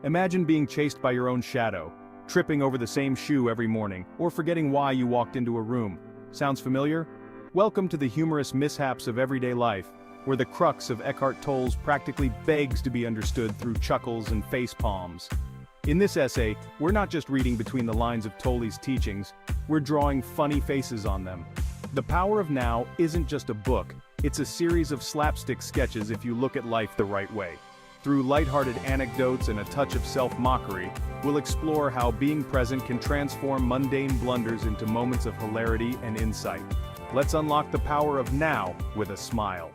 Imagine being chased by your own shadow, tripping over the same shoe every morning, or forgetting why you walked into a room. Sounds familiar? Welcome to the humorous mishaps of everyday life, where the crux of Eckhart Tolle's practically begs to be understood through chuckles and face palms. In this essay, we're not just reading between the lines of Tolle's teachings, we're drawing funny faces on them. The Power of Now isn't just a book, it's a series of slapstick sketches if you look at life the right way. Through lighthearted anecdotes and a touch of self-mockery, we'll explore how being present can transform mundane blunders into moments of hilarity and insight. Let's unlock the power of now with a smile.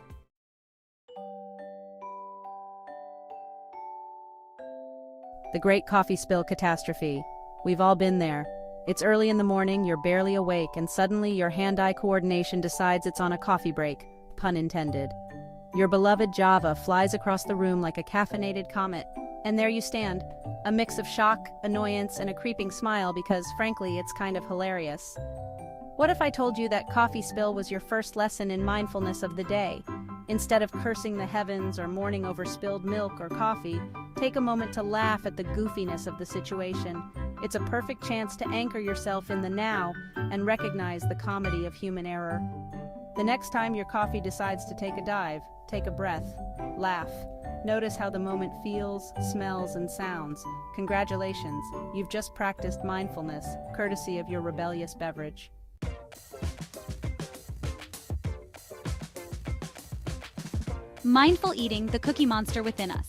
The great coffee spill catastrophe. We've all been there. It's early in the morning, you're barely awake, and suddenly your hand-eye coordination decides it's on a coffee break, pun intended. Your beloved Java flies across the room like a caffeinated comet, and there you stand, a mix of shock, annoyance, and a creeping smile because, frankly, it's kind of hilarious. What if I told you that coffee spill was your first lesson in mindfulness of the day? Instead of cursing the heavens or mourning over spilled milk or coffee, take a moment to laugh at the goofiness of the situation. It's a perfect chance to anchor yourself in the now and recognize the comedy of human error. The next time your coffee decides to take a dive, take a breath, laugh. Notice how the moment feels, smells, and sounds. Congratulations, you've just practiced mindfulness, courtesy of your rebellious beverage. Mindful eating, the cookie monster within us.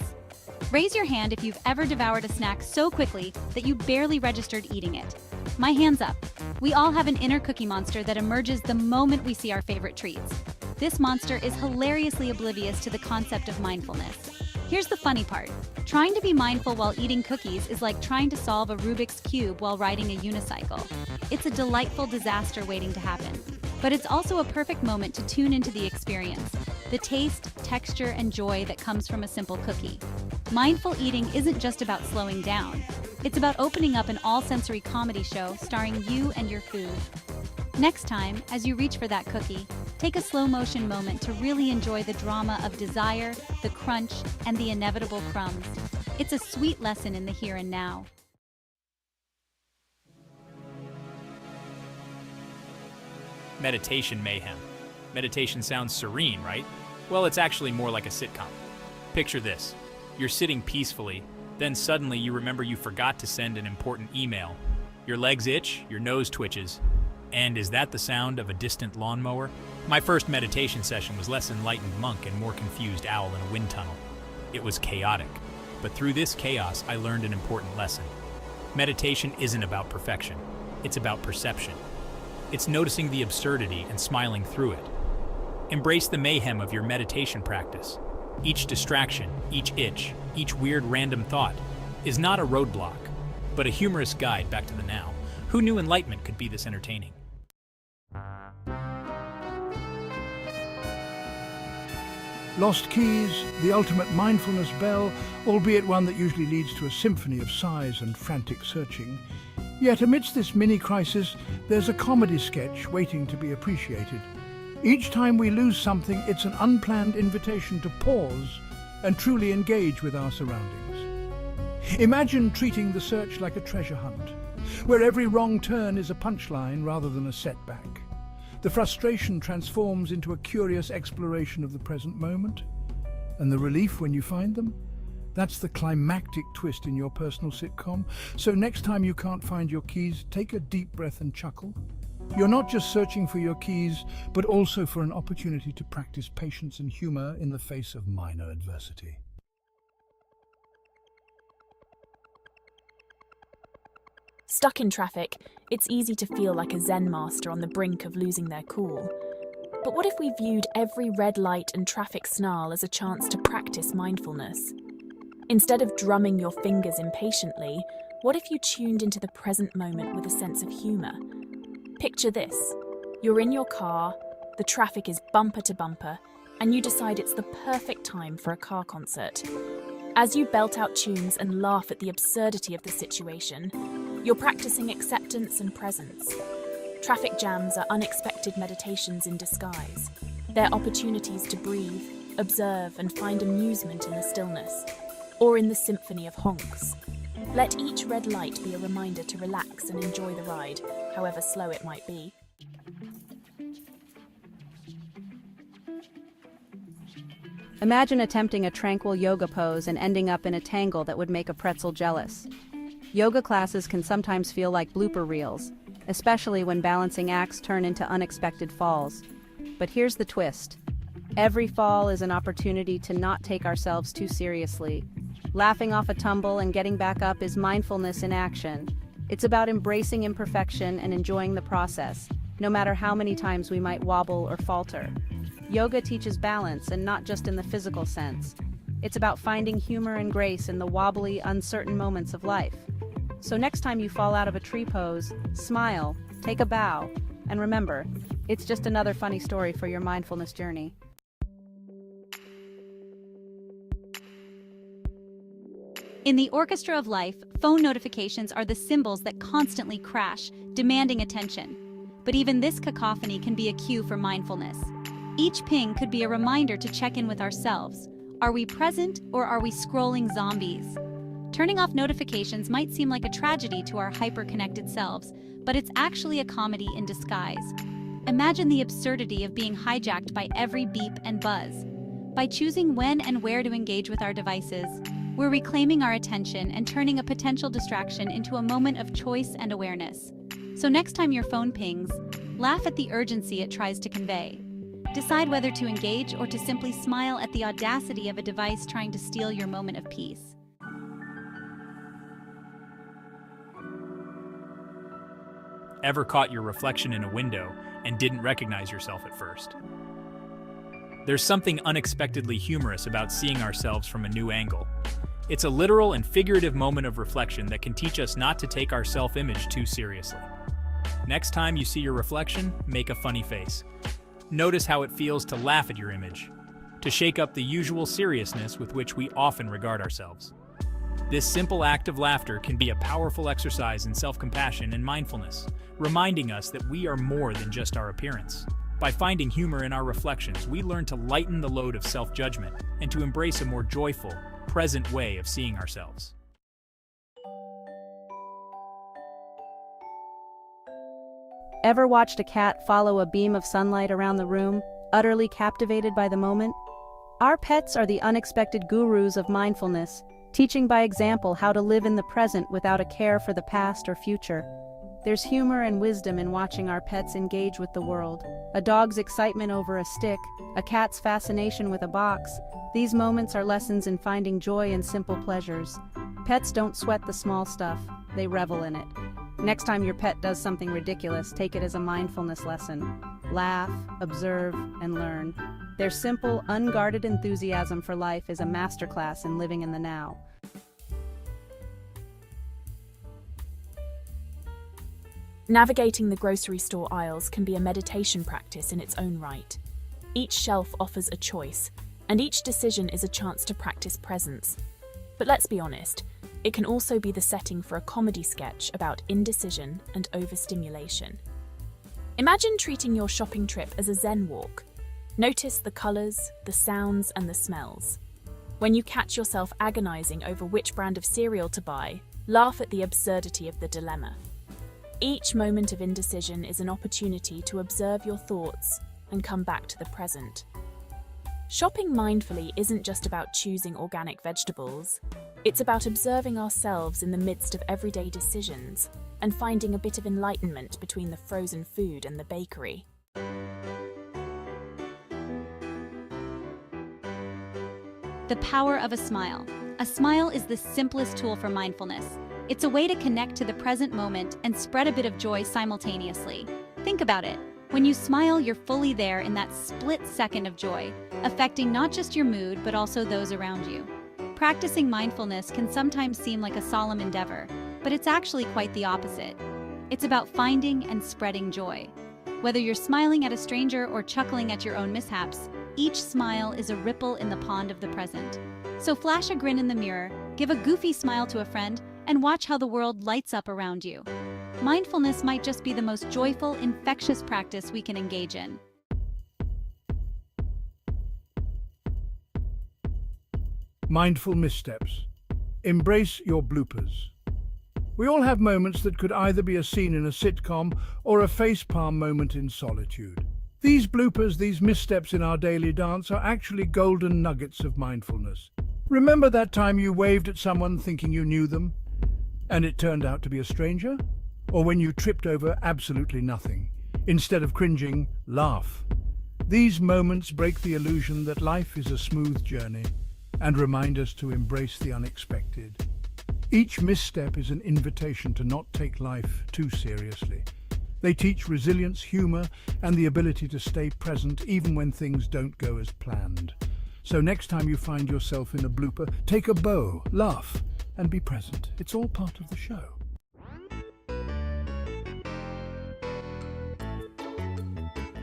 Raise your hand if you've ever devoured a snack so quickly that you barely registered eating it. My hand's up. We all have an inner cookie monster that emerges the moment we see our favorite treats. This monster is hilariously oblivious to the concept of mindfulness. Here's the funny part. Trying to be mindful while eating cookies is like trying to solve a Rubik's Cube while riding a unicycle. It's a delightful disaster waiting to happen. But it's also a perfect moment to tune into the experience, the taste, texture, and joy that comes from a simple cookie. Mindful eating isn't just about slowing down. It's about opening up an all-sensory comedy show starring you and your food. Next time, as you reach for that cookie, take a slow-motion moment to really enjoy the drama of desire, the crunch, and the inevitable crumbs. It's a sweet lesson in the here and now. Meditation mayhem. Meditation sounds serene, right? Well, it's actually more like a sitcom. Picture this. You're sitting peacefully, then suddenly you remember you forgot to send an important email. Your legs itch, your nose twitches. And is that the sound of a distant lawnmower? My first meditation session was less enlightened monk and more confused owl in a wind tunnel. It was chaotic, but through this chaos I learned an important lesson. Meditation isn't about perfection, it's about perception. It's noticing the absurdity and smiling through it. Embrace the mayhem of your meditation practice. Each distraction, each itch, each weird random thought is not a roadblock, but a humorous guide back to the now. Who knew enlightenment could be this entertaining? Lost keys, the ultimate mindfulness bell, albeit one that usually leads to a symphony of sighs and frantic searching. Yet amidst this mini-crisis, there's a comedy sketch waiting to be appreciated. Each time we lose something, it's an unplanned invitation to pause and truly engage with our surroundings. Imagine treating the search like a treasure hunt, where every wrong turn is a punchline rather than a setback. The frustration transforms into a curious exploration of the present moment, and the relief when you find them? That's the climactic twist in your personal sitcom. So next time you can't find your keys, take a deep breath and chuckle. You're not just searching for your keys, but also for an opportunity to practice patience and humor in the face of minor adversity. Stuck in traffic, it's easy to feel like a Zen master on the brink of losing their cool. But what if we viewed every red light and traffic snarl as a chance to practice mindfulness? Instead of drumming your fingers impatiently, what if you tuned into the present moment with a sense of humor? Picture this. You're in your car, the traffic is bumper to bumper, and you decide it's the perfect time for a car concert. As you belt out tunes and laugh at the absurdity of the situation, you're practicing acceptance and presence. Traffic jams are unexpected meditations in disguise. They're opportunities to breathe, observe, and find amusement in the stillness. or in the symphony of honks. Let each red light be a reminder to relax and enjoy the ride, however slow it might be. Imagine attempting a tranquil yoga pose and ending up in a tangle that would make a pretzel jealous. Yoga classes can sometimes feel like blooper reels, especially when balancing acts turn into unexpected falls. But here's the twist. Every fall is an opportunity to not take ourselves too seriously. Laughing off a tumble and getting back up is mindfulness in action. It's about embracing imperfection and enjoying the process, no matter how many times we might wobble or falter. Yoga teaches balance, and not just in the physical sense. It's about finding humor and grace in the wobbly, uncertain moments of life. So next time you fall out of a tree pose, smile, take a bow, and remember, it's just another funny story for your mindfulness journey. In the orchestra of life, phone notifications are the cymbals that constantly crash, demanding attention. But even this cacophony can be a cue for mindfulness. Each ping could be a reminder to check in with ourselves. Are we present, or are we scrolling zombies? Turning off notifications might seem like a tragedy to our hyper-connected selves, but it's actually a comedy in disguise. Imagine the absurdity of being hijacked by every beep and buzz. By choosing when and where to engage with our devices, we're reclaiming our attention and turning a potential distraction into a moment of choice and awareness. So next time your phone pings, laugh at the urgency it tries to convey. Decide whether to engage or to simply smile at the audacity of a device trying to steal your moment of peace. Ever caught your reflection in a window and didn't recognize yourself at first? There's something unexpectedly humorous about seeing ourselves from a new angle. It's a literal and figurative moment of reflection that can teach us not to take our self-image too seriously. Next time you see your reflection, make a funny face. Notice how it feels to laugh at your image, to shake up the usual seriousness with which we often regard ourselves. This simple act of laughter can be a powerful exercise in self-compassion and mindfulness, reminding us that we are more than just our appearance. By finding humor in our reflections, we learn to lighten the load of self-judgment and to embrace a more joyful, present way of seeing ourselves. Ever watched a cat follow a beam of sunlight around the room, utterly captivated by the moment? Our pets are the unexpected gurus of mindfulness, teaching by example how to live in the present without a care for the past or future. There's humor and wisdom in watching our pets engage with the world. A dog's excitement over a stick, a cat's fascination with a box. These moments are lessons in finding joy in simple pleasures. Pets don't sweat the small stuff, they revel in it. Next time your pet does something ridiculous, take it as a mindfulness lesson. Laugh, observe, and learn. Their simple, unguarded enthusiasm for life is a masterclass in living in the now. Navigating the grocery store aisles can be a meditation practice in its own right. Each shelf offers a choice, and each decision is a chance to practice presence. But let's be honest, it can also be the setting for a comedy sketch about indecision and overstimulation. Imagine treating your shopping trip as a Zen walk. Notice the colours, the sounds, and the smells. When you catch yourself agonizing over which brand of cereal to buy, laugh at the absurdity of the dilemma. Each moment of indecision is an opportunity to observe your thoughts and come back to the present. Shopping mindfully isn't just about choosing organic vegetables. It's about observing ourselves in the midst of everyday decisions and finding a bit of enlightenment between the frozen food and the bakery. The power of a smile. A smile is the simplest tool for mindfulness. It's a way to connect to the present moment and spread a bit of joy simultaneously. Think about it. When you smile, you're fully there in that split second of joy, affecting not just your mood, but also those around you. Practicing mindfulness can sometimes seem like a solemn endeavor, but it's actually quite the opposite. It's about finding and spreading joy. Whether you're smiling at a stranger or chuckling at your own mishaps, each smile is a ripple in the pond of the present. So flash a grin in the mirror, give a goofy smile to a friend, and watch how the world lights up around you. Mindfulness might just be the most joyful, infectious practice we can engage in. Mindful missteps. Embrace your bloopers. We all have moments that could either be a scene in a sitcom or a facepalm moment in solitude. These bloopers, these missteps in our daily dance, are actually golden nuggets of mindfulness. Remember that time you waved at someone thinking you knew them, and it turned out to be a stranger? Or when you tripped over absolutely nothing? Instead of cringing, laugh. These moments break the illusion that life is a smooth journey and remind us to embrace the unexpected. Each misstep is an invitation to not take life too seriously. They teach resilience, humor, and the ability to stay present even when things don't go as planned. So next time you find yourself in a blooper, take a bow, laugh, and be present. It's all part of the show.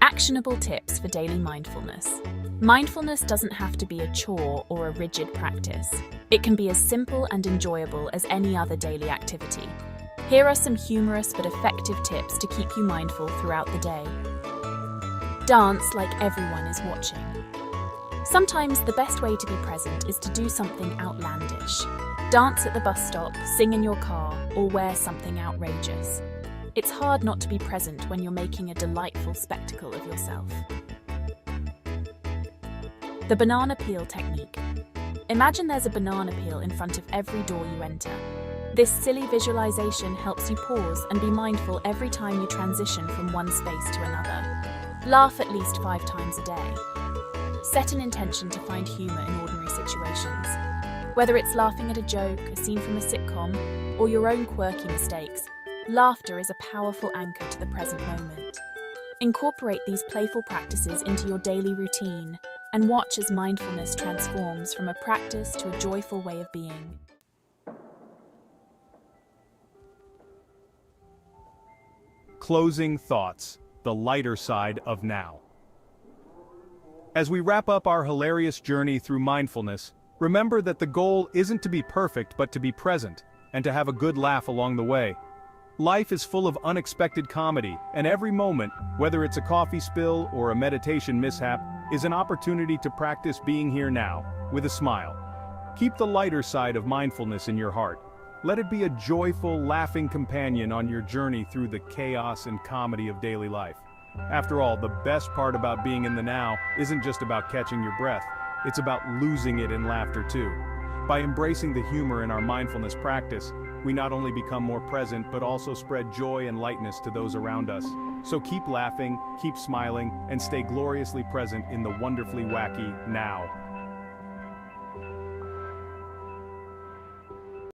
Actionable tips for daily mindfulness. Mindfulness doesn't have to be a chore or a rigid practice. It can be as simple and enjoyable as any other daily activity. Here are some humorous but effective tips to keep you mindful throughout the day. Dance like everyone is watching. Sometimes the best way to be present is to do something outlandish. Dance at the bus stop, sing in your car, or wear something outrageous. It's hard not to be present when you're making a delightful spectacle of yourself. The banana peel technique. Imagine there's a banana peel in front of every door you enter. This silly visualization helps you pause and be mindful every time you transition from one space to another. Laugh at least 5 times a day. Set an intention to find humor in ordinary situations. Whether it's laughing at a joke, a scene from a sitcom, or your own quirky mistakes, laughter is a powerful anchor to the present moment. Incorporate these playful practices into your daily routine and watch as mindfulness transforms from a practice to a joyful way of being. Closing thoughts, the lighter side of now. As we wrap up our hilarious journey through mindfulness, remember that the goal isn't to be perfect but to be present, and to have a good laugh along the way. Life is full of unexpected comedy, and every moment, whether it's a coffee spill or a meditation mishap, is an opportunity to practice being here now, with a smile. Keep the lighter side of mindfulness in your heart. Let it be a joyful, laughing companion on your journey through the chaos and comedy of daily life. After all, the best part about being in the now isn't just about catching your breath, it's about losing it in laughter too. By embracing the humor in our mindfulness practice, we not only become more present but also spread joy and lightness to those around us. So keep laughing, keep smiling, and stay gloriously present in the wonderfully wacky now.